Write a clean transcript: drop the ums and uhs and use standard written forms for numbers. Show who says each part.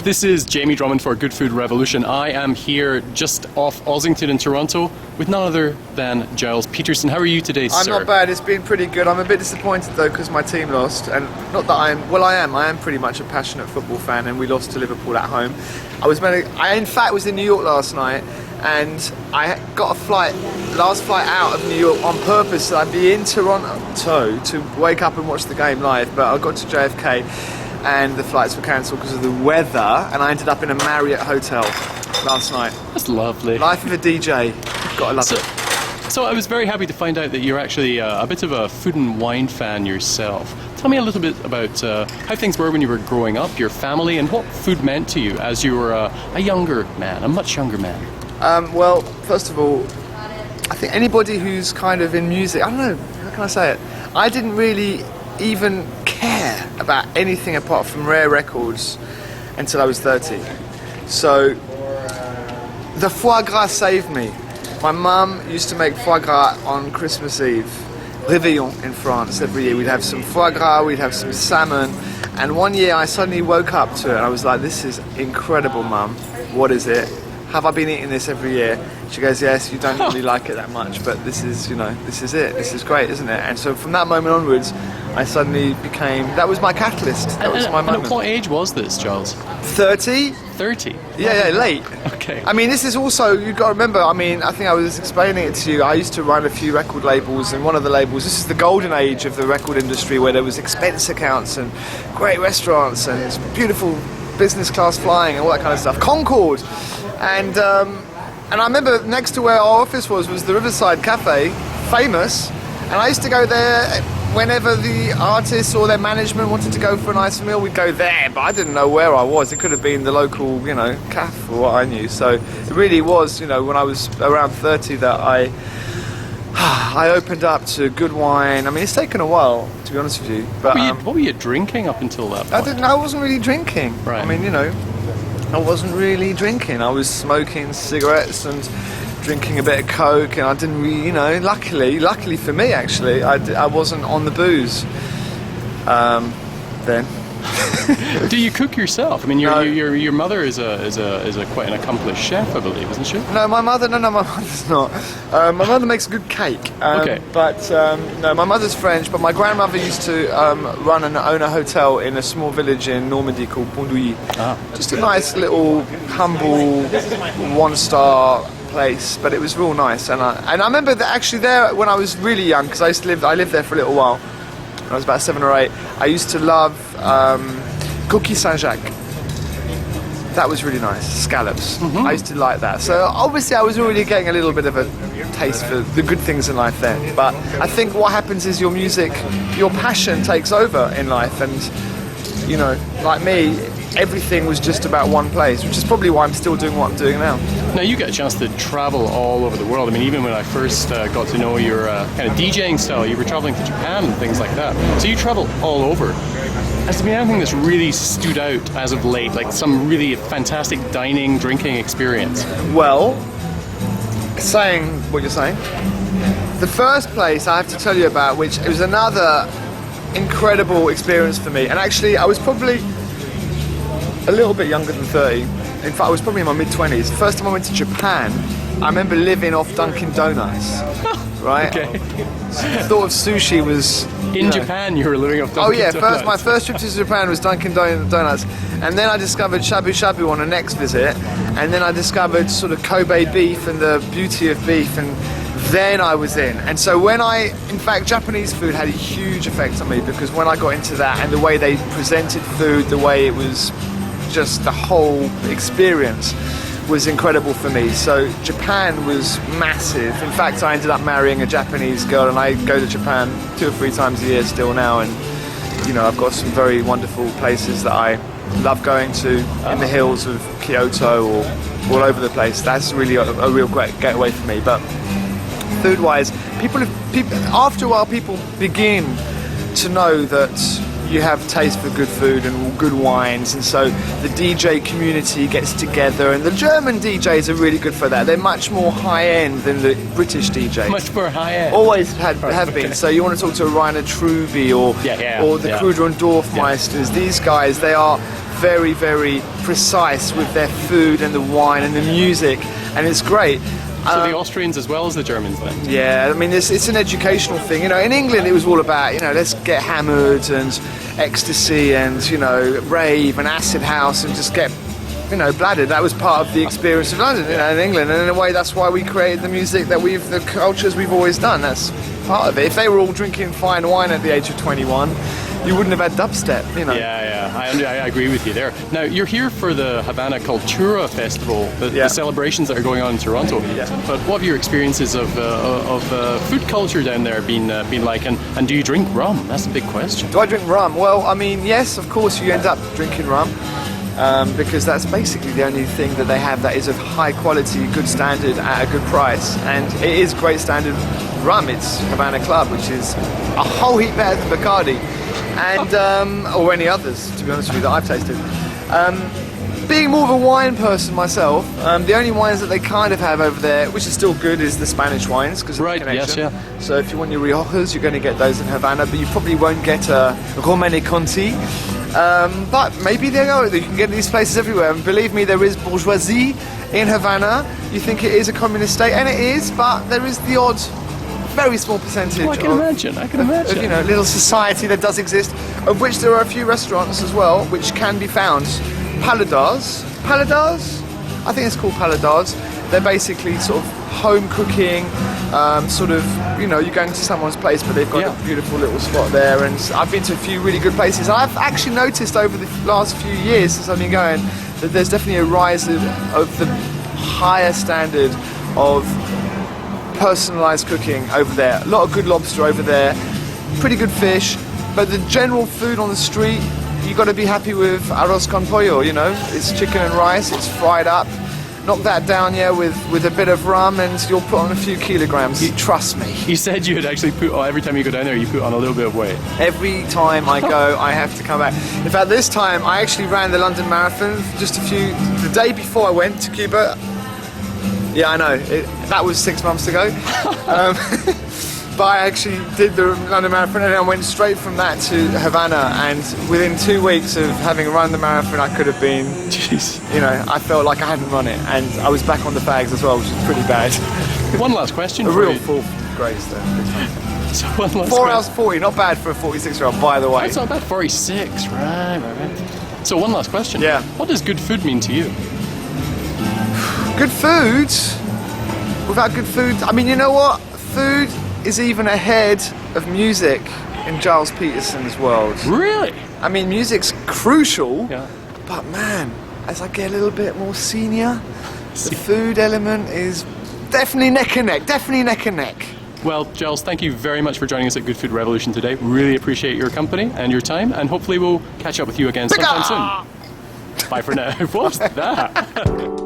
Speaker 1: This is Jamie Drummond for Good Food Revolution. I am here just off Ossington in Toronto with none other than Gilles Peterson. How are you today, sir?
Speaker 2: I'm not bad. It's been pretty good. I'm a bit disappointed though because my team lost, and not that I am pretty much a passionate football fan, and we lost to Liverpool at home. I in fact was in New York last night, and I got a last flight out of New York on purpose so I'd be in Toronto to wake up and watch the game live, but I got to JFK and the flights were cancelled because of the weather, and I ended up in a Marriott hotel last night.
Speaker 1: That's lovely.
Speaker 2: Life of a DJ. Gotta love it.
Speaker 1: So I was very happy to find out that you're actually a bit of a food and wine fan yourself. Tell me a little bit about how things were when you were growing up, your family, and what food meant to you as you were a younger man, a much younger man.
Speaker 2: Well, first of all, I think anybody who's kind of in music, I don't know, how can I say it? I didn't really even care about anything apart from rare records until I was 30. So the foie gras saved me. My mum used to make foie gras on Christmas Eve, Réveillon in France. Every year we'd have some foie gras, we'd have some salmon, and one year I suddenly woke up to it and I was like, this is incredible, Mum. What is it? Have I been eating this every year? She goes, yes, you don't really like it that much, but this is, this is it. This is great, isn't it? And so from that moment onwards, I suddenly became, that was my catalyst. That was my moment.
Speaker 1: And at what age was this, Gilles?
Speaker 2: 30.
Speaker 1: 30?
Speaker 2: Yeah, late.
Speaker 1: Okay.
Speaker 2: I mean, this is also, you've got to remember, I think I was explaining it to you, I used to run a few record labels, and one of the labels, this is the golden age of the record industry, where there was expense accounts and great restaurants and beautiful business class flying and all that kind of stuff. Concorde. And I remember next to where our office was the Riverside Cafe, famous, and I used to go there whenever the artists or their management wanted to go for a nice meal. We'd go there, but I didn't know where I was. It could have been the local, cafe for what I knew. So it really was, when I was around 30 that I opened up to good wine. I mean, it's taken a while, to be honest with you. But
Speaker 1: what were you drinking up until that point?
Speaker 2: I wasn't really drinking.
Speaker 1: Right.
Speaker 2: I mean, I wasn't really drinking. I was smoking cigarettes and drinking a bit of Coke, and I didn't really, luckily for me actually, I wasn't on the booze then.
Speaker 1: Do you cook yourself? I mean,
Speaker 2: No.
Speaker 1: your mother is a quite an accomplished chef, I believe, isn't she?
Speaker 2: No, my mother's not. My mother makes a good cake.
Speaker 1: Okay.
Speaker 2: But no, my mother's French, but my grandmother used to run and own a hotel in a small village in Normandy called Pondouilly.
Speaker 1: Ah.
Speaker 2: Just a nice little humble one-star place, but it was real nice. And I remember that actually there when I was really young, because I lived there for a little while. When I was about 7 or 8, I used to love Coquille Saint-Jacques. That was really nice. Scallops.
Speaker 1: Mm-hmm.
Speaker 2: I used to like that. So obviously I was already getting a little bit of a taste for the good things in life then. But I think what happens is your passion takes over in life, and like me, everything was just about one place, which is probably why I'm still doing what I'm doing now.
Speaker 1: Now, you get a chance to travel all over the world. I mean, even when I first got to know your kind of DJing style, you were traveling to Japan and things like that. So you travel all over. Has there been anything that's really stood out as of late, like some really fantastic dining, drinking experience?
Speaker 2: Well, saying what you're saying, the first place I have to tell you about, which was another incredible experience for me, and actually I was probably a little bit younger than 30. In fact, I was probably in my mid-20s. The first time I went to Japan, I remember living off Dunkin' Donuts, right?
Speaker 1: Okay.
Speaker 2: The thought of sushi was...
Speaker 1: In Japan, you were living off Dunkin' Donuts.
Speaker 2: My first trip to Japan was Dunkin' Donuts. And then I discovered shabu shabu on a next visit. And then I discovered sort of Kobe beef and the beauty of beef. And then I was in. And so in fact, Japanese food had a huge effect on me, because when I got into that and the way they presented food, the way it was... just the whole experience was incredible for me. So Japan was massive. In fact, I ended up marrying a Japanese girl, and I go to Japan 2 or 3 times a year still now, and I've got some very wonderful places that I love going to in the hills of Kyoto or all over the place. That's really a real great getaway for me. But food-wise, after a while people begin to know that you have taste for good food and good wines, and so the DJ community gets together, and the German DJs are really good for that. They're much more high-end than the British DJs.
Speaker 1: Much more high-end.
Speaker 2: Always have been. So you want to talk to Rainer Truby or the Kruder and Dorfmeisters. These guys, they are very, very precise with their food and the wine and the music, and it's great.
Speaker 1: So the Austrians as well as the Germans then?
Speaker 2: Yeah, I mean, it's an educational thing. You know, in England it was all about, you know, let's get hammered and ecstasy and, you know, rave and acid house and just get, you know, bladdered. That was part of the experience of London, you know, in England. And in a way, that's why we created the music that the cultures we've always done. That's part of it. If they were all drinking fine wine at the age of 21, you wouldn't have had dubstep, you know.
Speaker 1: Yeah, I agree with you there. Now, you're here for the Havana Cultura Festival, the celebrations that are going on in Toronto.
Speaker 2: Yeah.
Speaker 1: But what have your experiences of food culture down there been like? And do you drink rum? That's the big question.
Speaker 2: Do I drink rum? Well, I mean, yes, of course you end up drinking rum. Because that's basically the only thing that they have that is of high quality, good standard at a good price. And it is great standard rum. It's Havana Club, which is a whole heap better than Bacardi. And or any others, to be honest with you, that I've tasted. Being more of a wine person myself, the only wines that they kind of have over there, which is still good, is the Spanish wines because of the connection.
Speaker 1: Yes, yeah.
Speaker 2: So if you want your Riojas, you're going to get those in Havana, but you probably won't get a Romanée Conti. But maybe they go. You can get these places everywhere. And believe me, there is bourgeoisie in Havana. You think it is a communist state, and it is, but there is the odd, very small percentage.
Speaker 1: I can imagine.
Speaker 2: Of, you know, little society that does exist, of which there are a few restaurants as well, which can be found. Paladars? I think it's called Paladars. They're basically sort of home cooking, sort of, you know, you're going to someone's place, but they've got a beautiful little spot there. And I've been to a few really good places. I've actually noticed over the last few years since I've been going that there's definitely a rise of the higher standard of personalised cooking over there. A lot of good lobster over there, pretty good fish, but the general food on the street, you got to be happy with arroz con pollo, you know. It's chicken and rice, it's fried up. Knock that down, with a bit of rum, and you'll put on a few kilograms. Trust me.
Speaker 1: You said you would actually every time you go down there, you put on a little bit of weight.
Speaker 2: Every time I go, I have to come back. In fact, this time I actually ran the London Marathon the day before I went to Cuba. Yeah, I know. That was 6 months ago. But I actually did the London Marathon, and I went straight from that to Havana, and within 2 weeks of having run the marathon, I could have been, you know, I felt like I hadn't run it, and I was back on the fags as well, which is pretty bad.
Speaker 1: One last question.
Speaker 2: A real full grace there.
Speaker 1: So one last
Speaker 2: 4 hours 40, not bad for a 46-year-old, by the way.
Speaker 1: That's not bad, 46, right. So one last question.
Speaker 2: Yeah.
Speaker 1: What does good food mean to you?
Speaker 2: Good food? Without good food, I mean, you know what? Food is even ahead of music in Gilles Peterson's world.
Speaker 1: Really?
Speaker 2: I mean, music's crucial,
Speaker 1: Yeah.
Speaker 2: but man, as I get a little bit more senior, the food element is definitely neck and neck.
Speaker 1: Well, Gilles, thank you very much for joining us at Good Food Revolution today. Really appreciate your company and your time, and hopefully we'll catch up with you again sometime soon. Bye for now. What was that?